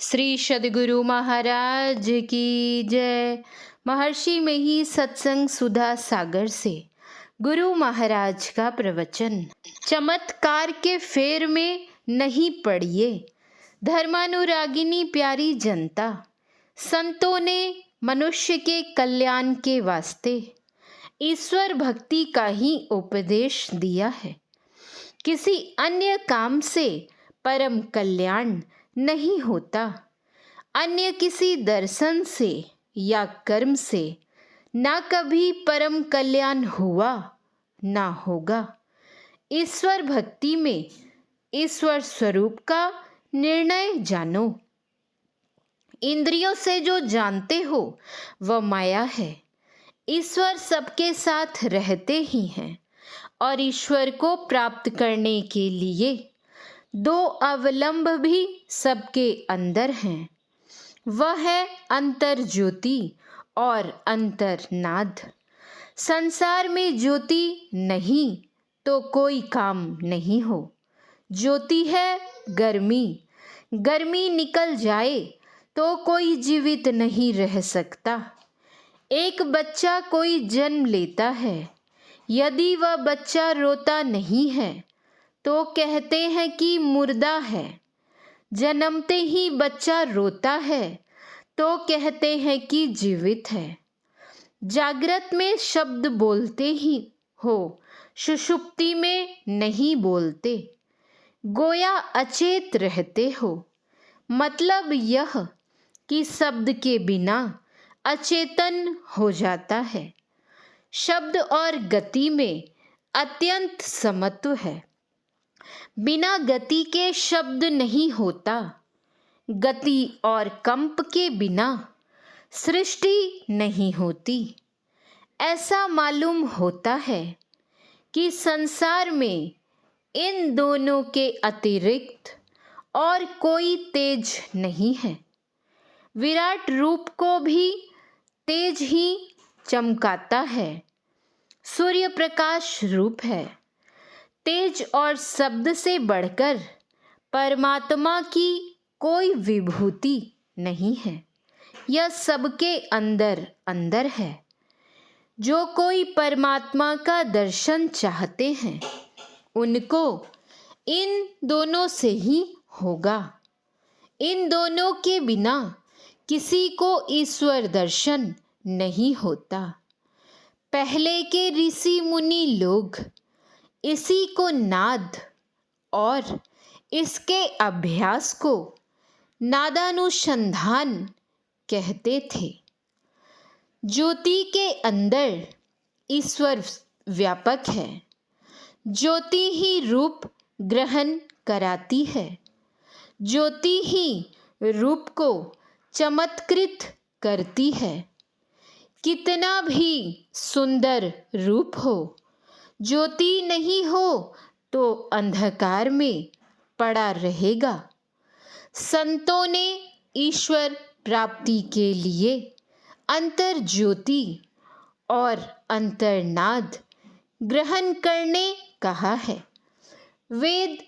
श्री सद्गुरु महाराज की जय। महर्षि में ही सत्संग सुधा सागर से गुरु महाराज का प्रवचन। चमत्कार के फेर में नहीं पड़िए, धर्मानुरागिनी प्यारी जनता। संतों ने मनुष्य के कल्याण के वास्ते ईश्वर भक्ति का ही उपदेश दिया है। किसी अन्य काम से परम कल्याण नहीं होता, अन्य किसी दर्शन से या कर्म से ना कभी परम कल्याण हुआ ना होगा। ईश्वर भक्ति में ईश्वर स्वरूप का निर्णय जानो। इंद्रियों से जो जानते हो वह माया है। ईश्वर सबके साथ रहते ही हैं और ईश्वर को प्राप्त करने के लिए दो अवलंब भी सबके अंदर हैं। वह है अंतर ज्योति और अंतर्नाद। संसार में ज्योति नहीं तो कोई काम नहीं हो। ज्योति है गर्मी, गर्मी निकल जाए तो कोई जीवित नहीं रह सकता। एक बच्चा कोई जन्म लेता है, यदि वह बच्चा रोता नहीं है तो कहते हैं कि मुर्दा है। जन्मते ही बच्चा रोता है तो कहते हैं कि जीवित है। जागृत में शब्द बोलते ही हो, सुषुप्ति में नहीं बोलते। गोया अचेत रहते हो। मतलब यह कि शब्द के बिना अचेतन हो जाता है। शब्द और गति में अत्यंत समत्व है। बिना गति के शब्द नहीं होता। गति और कंप के बिना सृष्टि नहीं होती। ऐसा मालूम होता है कि संसार में इन दोनों के अतिरिक्त और कोई तेज नहीं है। विराट रूप को भी तेज ही चमकाता है। सूर्य प्रकाश रूप है। तेज और शब्द से बढ़कर परमात्मा की कोई विभूति नहीं है। यह सबके अंदर अंदर है। जो कोई परमात्मा का दर्शन चाहते हैं उनको इन दोनों से ही होगा। इन दोनों के बिना किसी को ईश्वर दर्शन नहीं होता। पहले के ऋषि मुनि लोग इसी को नाद और इसके अभ्यास को नादानुसंधान कहते थे। ज्योति के अंदर ईश्वर व्यापक है। ज्योति ही रूप ग्रहण कराती है। ज्योति ही रूप को चमत्कृत करती है। कितना भी सुंदर रूप हो, ज्योति नहीं हो तो अंधकार में पड़ा रहेगा। संतों ने ईश्वर प्राप्ति के लिए अंतर ज्योति और अंतर्नाद ग्रहण करने कहा है। वेद,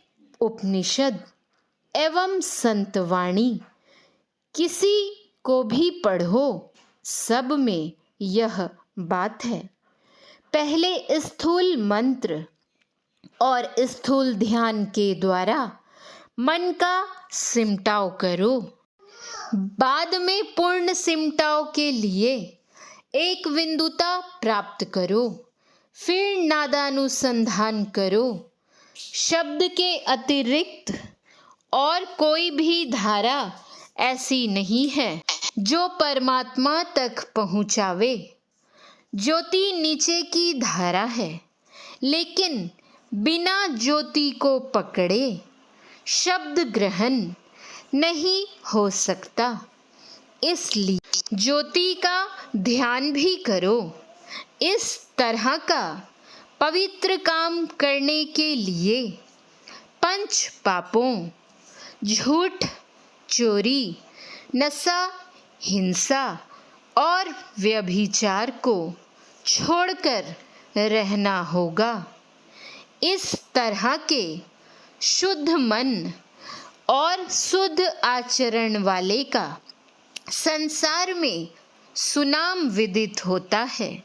उपनिषद एवं संतवाणी किसी को भी पढ़ो, सब में यह बात है। पहले स्थूल मंत्र और स्थूल ध्यान के द्वारा मन का सिमटाव करो। बाद में पूर्ण सिमटाव के लिए एक बिंदुता प्राप्त करो। फिर नादानुसंधान करो। शब्द के अतिरिक्त और कोई भी धारा ऐसी नहीं है जो परमात्मा तक पहुँचावे। ज्योति नीचे की धारा है, लेकिन बिना ज्योति को पकड़े शब्द ग्रहण नहीं हो सकता। इसलिए ज्योति का ध्यान भी करो। इस तरह का पवित्र काम करने के लिए पंच पापों झूठ, चोरी, नशा, हिंसा और व्यभिचार को छोड़कर रहना होगा। इस तरह के शुद्ध मन और शुद्ध आचरण वाले का संसार में सुनाम विदित होता है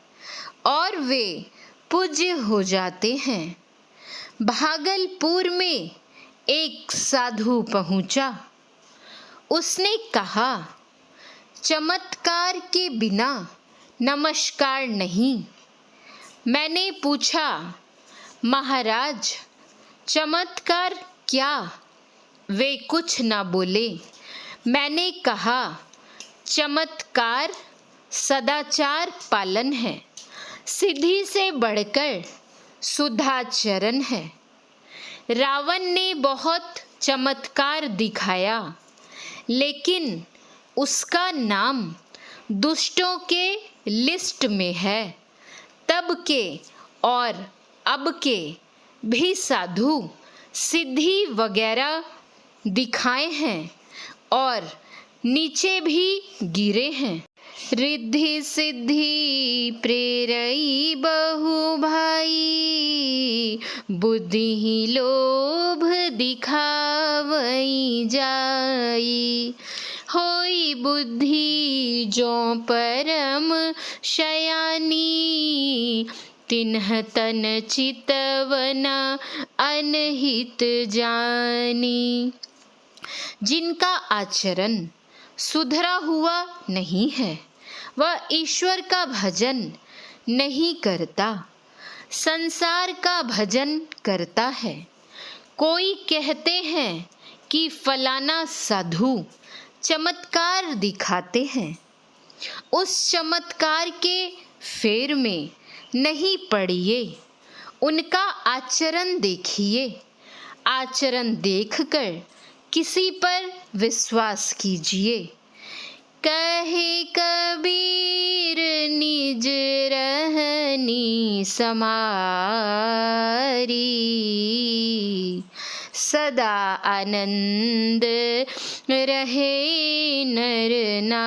और वे पूज्य हो जाते हैं। भागलपुर में एक साधु पहुंचा। उसने कहा, चमत्कार के बिना नमस्कार नहीं। मैंने पूछा, महाराज चमत्कार क्या? वे कुछ न बोले। मैंने कहा, चमत्कार सदाचार पालन है, सिद्धि से बढ़कर सुधाचरण है। रावण ने बहुत चमत्कार दिखाया, लेकिन उसका नाम दुष्टों के लिस्ट में है। तब के और अब के भी साधु सिद्धि वगैरह दिखाए हैं और नीचे भी गिरे हैं। रिद्धि सिद्धि प्रेरई बहु भाई, बुद्धि लोभ दिखावई जाई। होई बुद्धि जो परम शयानी, तिन्ह तन चितवन अनहित जानी। जिनका आचरण सुधरा हुआ नहीं है, वह ईश्वर का भजन नहीं करता, संसार का भजन करता है। कोई कहते हैं कि फलाना साधु चमत्कार दिखाते हैं। उस चमत्कार के फेर में नहीं पड़िए, उनका आचरण देखिए। आचरण देखकर किसी पर विश्वास कीजिए। कहे कबीर निज रहनी समारी, सदा आनंद रहे नर नारी।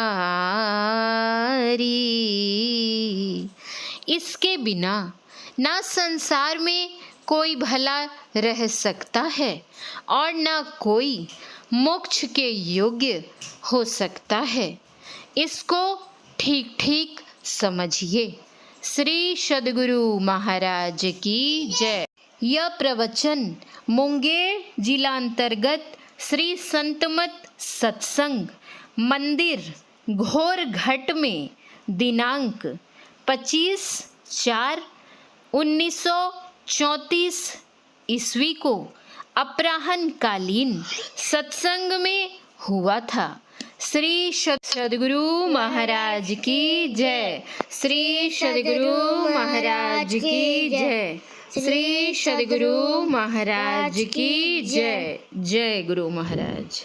इसके बिना ना संसार में कोई भला रह सकता है और ना कोई मोक्ष के योग्य हो सकता है। इसको ठीक ठीक समझिए। श्री सद्गुरु महाराज की जय। यह प्रवचन मुंगेर जिलांतर्गत श्री संतमत सत्संग मंदिर घोरघट में दिनांक 25/4/1934 ईस्वी को अपराह्न कालीन सत्संग में हुआ था। श्री सद्गुरु महाराज की जय। श्री सद्गुरु महाराज की जय। श्री सद्गुरु महाराज की जय। जय गुरु महाराज।